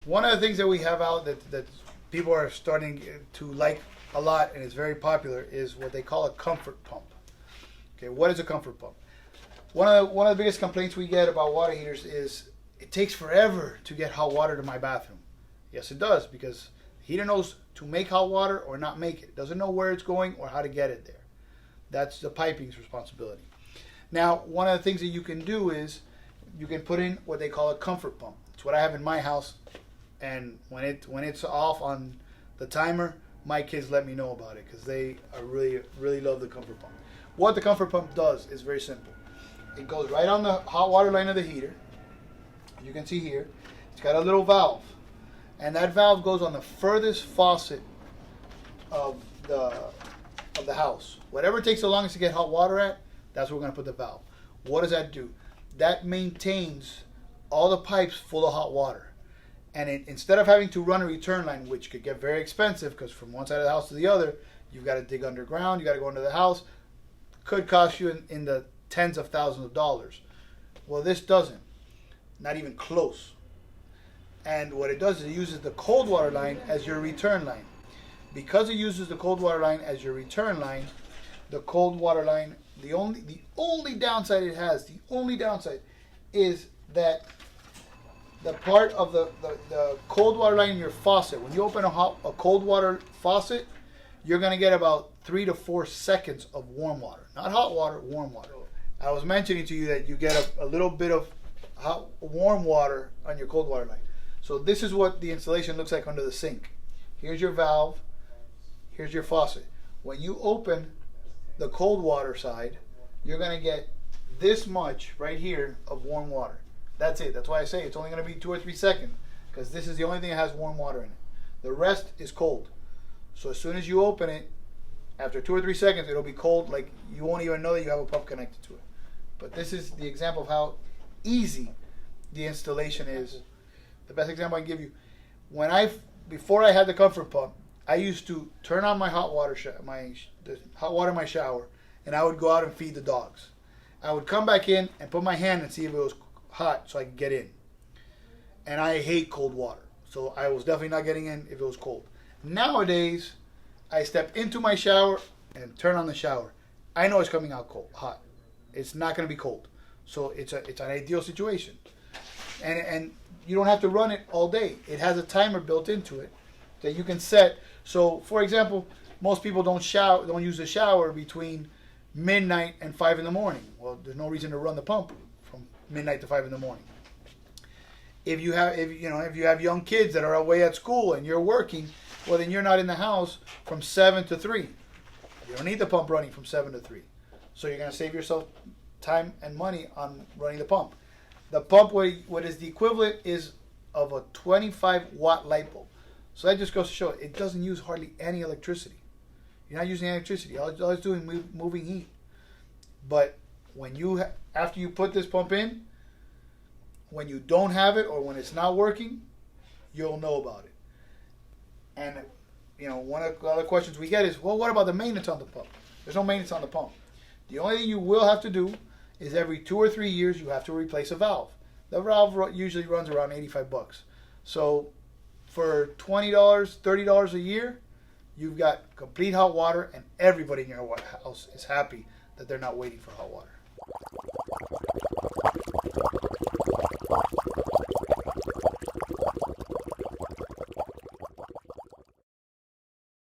One of the things that we have out that people are starting to like a lot and is very popular is what they call a comfort pump. Okay, what is a comfort pump? One of the biggest complaints we get about water heaters is it takes forever to get hot water to my bathroom. Yes, it does, because the heater knows to make hot water or not make it. It doesn't know where it's going or how to get it there. That's the piping's responsibility. Now, one of the things that you can do is you can put in what they call a comfort pump. It's what I have in my house, and when it's off on the timer, my kids let me know about it because they are really love the comfort pump. What the comfort pump does is very simple. It goes right on the hot water line of the heater. You can see here, it's got a little valve, and that valve goes on the furthest faucet of the house. Whatever takes the longest to get hot water at, that's where we're going to put the valve. What does that do? That maintains all the pipes full of hot water. And instead of having to run a return line, which could get very expensive because from one side of the house to the other, you've got to dig underground, you got to go into the house, could cost you in the tens of thousands of dollars. Well, this doesn't. Not even close. And what it does is it uses the cold water line as your return line. Because it uses the cold water line as your return line, the cold water line, the only downside it has, the only downside is that the part of the cold water line in your faucet, when you open a cold water faucet, you're going to get about 3 to 4 seconds of warm water. Not hot water, warm water. I was mentioning to you that you get a little bit of warm water on your cold water line. So this is what the installation looks like under the sink. Here's your valve. Here's your faucet. When you open the cold water side, you're going to get this much right here of warm water. That's it. That's why I say it's only going to be 2 or 3 seconds, because this is the only thing that has warm water in it. The rest is cold. So as soon as you open it, after 2 or 3 seconds, it'll be cold, like you won't even know that you have a pump connected to it. But this is the example of how easy the installation is. The best example I can give you, before I had the comfort pump, I used to turn on my hot water, the hot water in my shower, and I would go out and feed the dogs. I would come back in and put my hand and see if it was hot so I could get in. And I hate cold water, so I was definitely not getting in if it was cold. Nowadays, I step into my shower and turn on the shower. I know it's coming out hot. It's not going to be cold. So it's an ideal situation. And you don't have to run it all day. It has a timer built into it that you can set. So, for example, most people don't use the shower between midnight and 5 in the morning. Well, there's no reason to run the pump from midnight to 5 in the morning. If you have young kids that are away at school and you're working, well, then you're not in the house from 7 to 3. You don't need the pump running from 7 to 3. So you're going to save yourself time and money on running the pump. The pump, what is the equivalent is of a 25-watt light bulb. So that just goes to show it doesn't use hardly any electricity. You're not using electricity. All it's doing is moving heat. But after you put this pump in, when you don't have it or when it's not working, you'll know about it. And one of the other questions we get is, well, what about the maintenance on the pump? There's no maintenance on the pump. The only thing you will have to do is every 2 or 3 years you have to replace a valve. The valve usually runs around $85. So for $20, $30 a year, you've got complete hot water, and everybody in your house is happy that they're not waiting for hot water.